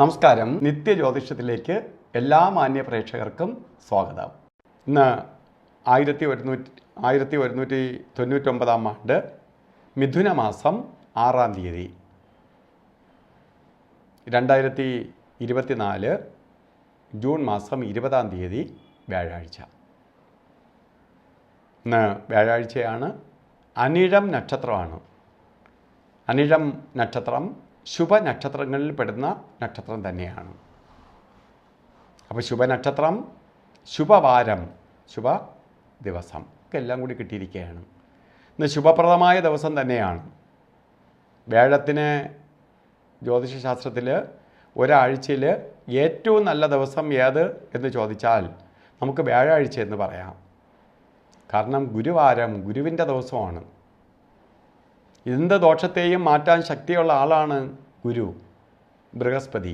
നമസ്കാരം. നിത്യജ്യോതിഷത്തിലേക്ക് എല്ലാ മാന്യ പ്രേക്ഷകർക്കും സ്വാഗതം. ഇന്ന് 1199 ആണ്ട് മിഥുന മാസം 6-ാം തീയതി 2024 ജൂൺ മാസം 20-ാം തീയതി വ്യാഴാഴ്ച. ഇന്ന് വ്യാഴാഴ്ചയാണ്. അനിഴം നക്ഷത്രമാണ്. അനിഴം നക്ഷത്രം ശുഭനക്ഷത്രങ്ങളിൽ പെടുന്ന നക്ഷത്രം തന്നെയാണ്. അപ്പോൾ ശുഭനക്ഷത്രം, ശുഭവാരം, ശുഭ ദിവസം ഒക്കെ എല്ലാം കൂടി കിട്ടിയിരിക്കുകയാണ്. ഇന്ന് ശുഭപ്രദമായ ദിവസം തന്നെയാണ്. വ്യാഴത്തിന് ജ്യോതിഷശാസ്ത്രത്തിൽ ഒരാഴ്ചയിൽ ഏറ്റവും നല്ല ദിവസം ഏത് എന്ന് ചോദിച്ചാൽ നമുക്ക് വ്യാഴാഴ്ച എന്ന് പറയാം. കാരണം ഗുരുവാരം, ഗുരുവിൻ്റെ ദിവസമാണ്. എന്ത് ദോഷത്തെയും മാറ്റാൻ ശക്തിയുള്ള ആളാണ് ഗുരു, ബൃഹസ്പതി.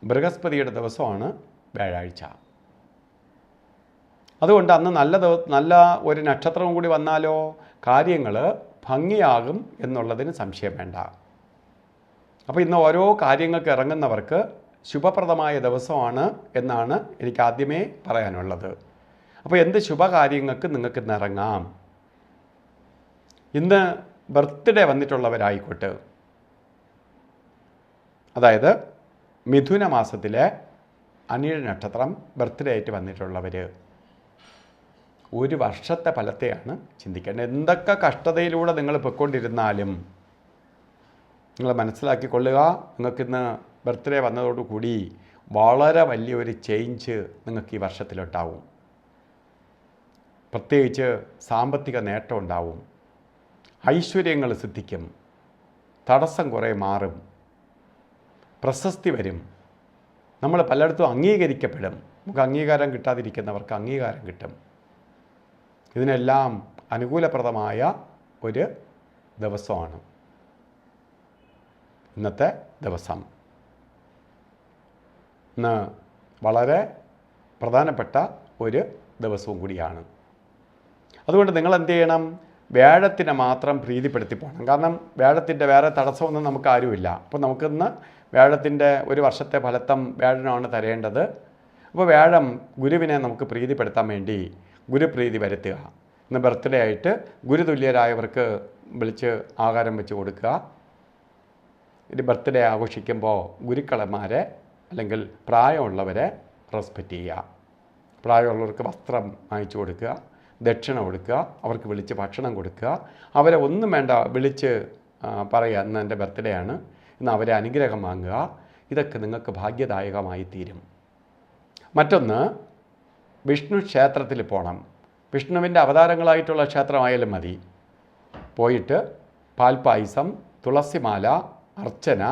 ബൃഹസ്പതിയുടെ ദിവസമാണ് വ്യാഴാഴ്ച. അതുകൊണ്ട് അന്ന് നല്ല ഒരു നക്ഷത്രവും കൂടി വന്നാലോ കാര്യങ്ങൾ ഭംഗിയാകും എന്നുള്ളതിന് സംശയം വേണ്ട. അപ്പോൾ ഇന്ന് ഓരോ കാര്യങ്ങൾക്ക് ഇറങ്ങുന്നവർക്ക് ശുഭപ്രദമായ ദിവസമാണ് എന്നാണ് എനിക്ക് ആദ്യമേ പറയാനുള്ളത്. അപ്പോൾ എന്ത് ശുഭകാര്യങ്ങൾക്ക് നിങ്ങൾക്ക് ഇന്ന് ഇറങ്ങാം. ഇന്ന് ബർത്ത്ഡേ വന്നിട്ടുള്ളവരായിക്കോട്ടെ, അതായത് മിഥുന മാസത്തിലെ അനിഴ നക്ഷത്രം ബർത്ത്ഡേ ആയിട്ട് വന്നിട്ടുള്ളവർ ഒരു വർഷത്തെ ഫലത്തെയാണ് ചിന്തിക്കേണ്ടത്. എന്തൊക്കെ കഷ്ടതയിലൂടെ നിങ്ങൾ പൊയ്ക്കൊണ്ടിരുന്നാലും നിങ്ങൾ മനസ്സിലാക്കിക്കൊള്ളുക, നിങ്ങൾക്കിന്ന് ബർത്ത്ഡേ വന്നതോടുകൂടി വളരെ വലിയൊരു ചേഞ്ച് നിങ്ങൾക്ക് ഈ വർഷത്തിലുണ്ടാവും. പ്രത്യേകിച്ച് സാമ്പത്തിക നേട്ടം ഉണ്ടാവും, ഐശ്വര്യങ്ങൾ സിദ്ധിക്കും, തടസ്സം കുറേ മാറും, പ്രശസ്തി വരും, നമ്മൾ പലയിടത്തും അംഗീകരിക്കപ്പെടും. നമുക്ക് അംഗീകാരം കിട്ടാതിരിക്കുന്നവർക്ക് അംഗീകാരം കിട്ടും. ഇതിനെല്ലാം അനുകൂലപ്രദമായ ഒരു ദിവസമാണ് ഇന്നത്തെ ദിവസം. ഇന്ന് വളരെ പ്രധാനപ്പെട്ട ഒരു ദിവസവും കൂടിയാണ്. അതുകൊണ്ട് നിങ്ങൾ എന്ത് ചെയ്യണം? വ്യാഴത്തിനെ മാത്രം പ്രീതിപ്പെടുത്തി പോകണം. കാരണം വ്യാഴത്തിൻ്റെ വേറെ തടസ്സമൊന്നും നമുക്ക് ആരുമില്ല. അപ്പോൾ നമുക്കിന്ന് വ്യാഴത്തിൻ്റെ ഒരു വർഷത്തെ ഫലത്തം വ്യാഴനാണ് തരേണ്ടത്. അപ്പോൾ വ്യാഴം ഗുരുവിനെ നമുക്ക് പ്രീതിപ്പെടുത്താൻ വേണ്ടി ഗുരുപ്രീതി വരുത്തുക. ഇന്ന് ബർത്ത്ഡേ ആയിട്ട് ഗുരുതുല്യരായവർക്ക് വിളിച്ച് ആഹാരം വെച്ച് കൊടുക്കുക. ഇത് ബർത്ത്ഡേ ആഘോഷിക്കുമ്പോൾ ഗുരുക്കളന്മാരെ അല്ലെങ്കിൽ പ്രായമുള്ളവരെ റെസ്പെക്റ്റ് ചെയ്യുക. പ്രായമുള്ളവർക്ക് വസ്ത്രം വാങ്ങിച്ചു കൊടുക്കുക, ദക്ഷിണ കൊടുക്കുക, അവർക്ക് വിളിച്ച് ഭക്ഷണം കൊടുക്കുക. അവരെ ഒന്നും വേണ്ട, വിളിച്ച് പറയുക ഇന്ന് എൻ്റെ ബർത്ത്ഡേ ആണ്, ഇന്ന് അവരെ അനുഗ്രഹം വാങ്ങുക. ഇതൊക്കെ നിങ്ങൾക്ക് ഭാഗ്യദായകമായി തീരും. മറ്റൊന്ന്, വിഷ്ണു ക്ഷേത്രത്തിൽ പോകണം. വിഷ്ണുവിൻ്റെ അവതാരങ്ങളായിട്ടുള്ള ക്ഷേത്രമായാലും മതി. പോയിട്ട് പാൽപ്പായസം, തുളസിമാല, അർച്ചന,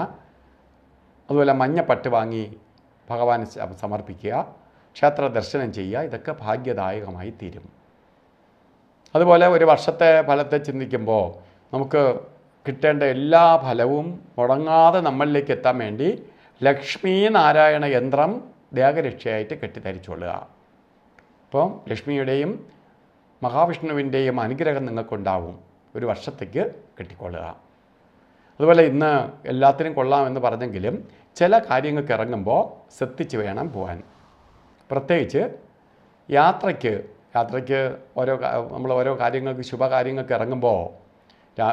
അതുപോലെ മഞ്ഞപ്പട്ട് വാങ്ങി ഭഗവാന് സമർപ്പിക്കുക, ക്ഷേത്ര ദർശനം ചെയ്യുക. ഇതൊക്കെ ഭാഗ്യദായകമായി തീരും. അതുപോലെ ഒരു വർഷത്തെ ഫലത്തെ ചിന്തിക്കുമ്പോൾ നമുക്ക് കിട്ടേണ്ട എല്ലാ ഫലവും മുടങ്ങാതെ നമ്മളിലേക്ക് എത്താൻ വേണ്ടി ലക്ഷ്മി നാരായണ യന്ത്രം ദേഹരക്ഷയായിട്ട് കെട്ടിധരിച്ചുകൊള്ളുക. അപ്പം ലക്ഷ്മിയുടെയും മഹാവിഷ്ണുവിൻ്റെയും അനുഗ്രഹം നിങ്ങൾക്കുണ്ടാവും. ഒരു വർഷത്തേക്ക് കെട്ടിക്കൊള്ളുക. അതുപോലെ ഇന്ന് എല്ലാത്തിനും കൊള്ളാമെന്ന് പറഞ്ഞെങ്കിലും ചില കാര്യങ്ങൾക്ക് ഇറങ്ങുമ്പോൾ ശ്രദ്ധിച്ച് വേണം പോകാൻ. പ്രത്യേകിച്ച് യാത്രയ്ക്ക് നമ്മൾ ഓരോ കാര്യങ്ങൾക്ക് ശുഭകാര്യങ്ങൾക്ക് ഇറങ്ങുമ്പോൾ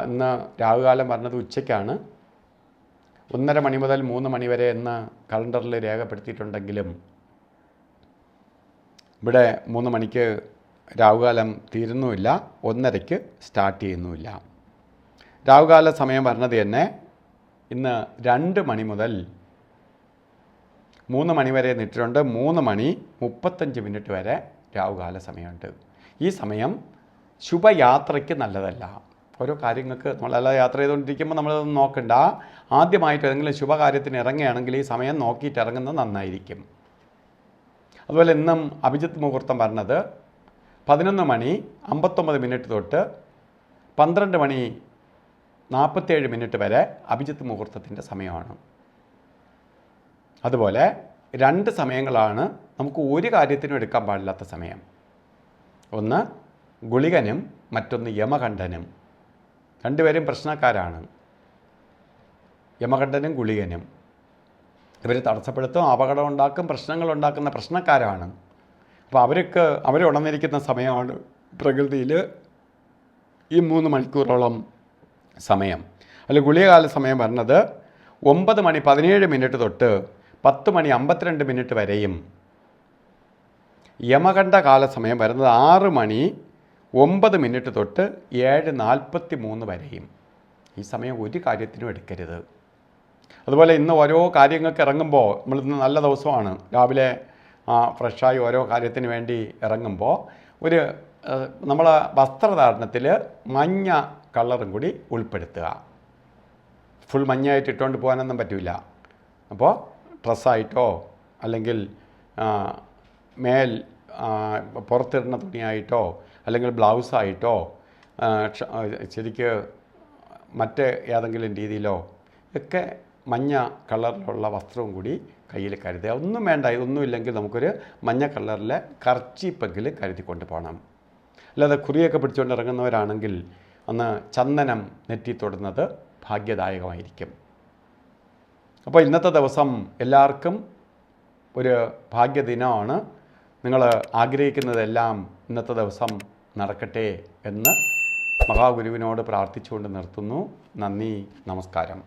ഇന്ന് രാഹുകാലം പറഞ്ഞത് ഉച്ചയ്ക്കാണ്. 1:30 മണി മുതൽ 3 മണി വരെ എന്ന് കലണ്ടറിൽ രേഖപ്പെടുത്തിയിട്ടുണ്ടെങ്കിലും ഇവിടെ 3 മണിക്ക് രാഹുകാലം തീരുന്നുമില്ല, 1:30ക്ക് സ്റ്റാർട്ട് ചെയ്യുന്നുമില്ല. രാഹുകാല സമയം പറഞ്ഞത് തന്നെ ഇന്ന് 2 മണി മുതൽ 3 മണി വരെ നിട്ടിട്ടുണ്ട്. 3 മണി 35 മിനിറ്റ് വരെ രാഹുകാല സമയമുണ്ട്. ഈ സമയം ശുഭയാത്രയ്ക്ക് നല്ലതല്ല. ഓരോ കാര്യങ്ങൾക്ക് നമ്മളെല്ലാം യാത്ര ചെയ്തുകൊണ്ടിരിക്കുമ്പോൾ നമ്മളതൊന്നും നോക്കണ്ട. ആദ്യമായിട്ട് ഏതെങ്കിലും ശുഭകാര്യത്തിന് ഇറങ്ങുകയാണെങ്കിൽ ഈ സമയം നോക്കിയിട്ട് ഇറങ്ങുന്നത് നന്നായിരിക്കും. അതുപോലെ ഇന്നും അഭിജിത്ത് മുഹൂർത്തം പറഞ്ഞത് 11 മണി 59 മിനിറ്റ് തൊട്ട് 12 മണി 47 മിനിറ്റ് വരെ അഭിജിത്ത് മുഹൂർത്തത്തിൻ്റെ സമയമാണ്. അതുപോലെ 2 സമയങ്ങളാണ് നമുക്ക് ഒരു കാര്യത്തിനും എടുക്കാൻ പാടില്ലാത്ത സമയം. ഒന്ന് ഗുളികനും മറ്റൊന്ന് യമകണ്ഠനും. രണ്ടുപേരും പ്രശ്നക്കാരാണ്. യമകണ്ഠനും ഗുളികനും. ഇവർ തടസ്സപ്പെടുത്തും, അപകടം ഉണ്ടാക്കും, പ്രശ്നങ്ങളുണ്ടാക്കുന്ന പ്രശ്നക്കാരാണ്. അപ്പോൾ അവർ ഉണർന്നിരിക്കുന്ന സമയമാണ് പ്രകൃതിയിൽ ഈ 3 മണിക്കൂറോളം സമയം. അതിൽ ഗുളികകാല സമയം പറഞ്ഞത് 9:17 തൊട്ട് 10:52 വരെയും, യമകണ്ഠ കാല സമയം വരുന്നത് 6:09 തൊട്ട് 7:43 വരെയും. ഈ സമയം ഒരു കാര്യത്തിനും എടുക്കരുത്. അതുപോലെ ഇന്ന് ഓരോ കാര്യങ്ങൾക്ക് ഇറങ്ങുമ്പോൾ, നമ്മളിന്ന് നല്ല ദിവസമാണ്, രാവിലെ ഫ്രഷായി ഓരോ കാര്യത്തിന് വേണ്ടി ഇറങ്ങുമ്പോൾ നമ്മളെ വസ്ത്രധാരണത്തിൽ മഞ്ഞ കളറും കൂടി ഉൾപ്പെടുത്തുക. ഫുൾ മഞ്ഞയായിട്ട് ഇട്ടുകൊണ്ട് പോകാനൊന്നും പറ്റില്ല. അപ്പോൾ ഡ്രസ്സായിട്ടോ അല്ലെങ്കിൽ പുറത്തിടുന്ന തുണിയായിട്ടോ അല്ലെങ്കിൽ ബ്ലൗസായിട്ടോ ശരിക്ക് മറ്റ് ഏതെങ്കിലും രീതിയിലോ ഒക്കെ മഞ്ഞ കളറിലുള്ള വസ്ത്രവും കൂടി കയ്യിൽ കരുതുക. ഒന്നും വേണ്ട, ഇതൊന്നുമില്ലെങ്കിൽ നമുക്കൊരു മഞ്ഞ കളറിലെ കർച്ചീപ്പെങ്കിൽ കരുതിക്കൊണ്ട് പോകണം. അല്ലാതെ കുറിയൊക്കെ പിടിച്ചുകൊണ്ട് ഇറങ്ങുന്നവരാണെങ്കിൽ അന്ന് ചന്ദനം നെറ്റി തൊടുന്നത് ഭാഗ്യദായകമായിരിക്കും. അപ്പോൾ ഇന്നത്തെ ദിവസം എല്ലാവർക്കും ഒരു ഭാഗ്യദിനമാണ്. നിങ്ങൾ ആഗ്രഹിക്കുന്നതെല്ലാം ഇന്നത്തെ ദിവസം നടക്കട്ടെ എന്ന് മഹാഗുരുവിനോട് പ്രാർത്ഥിച്ചുകൊണ്ട് നിർത്തുന്നു. നന്ദി, നമസ്കാരം.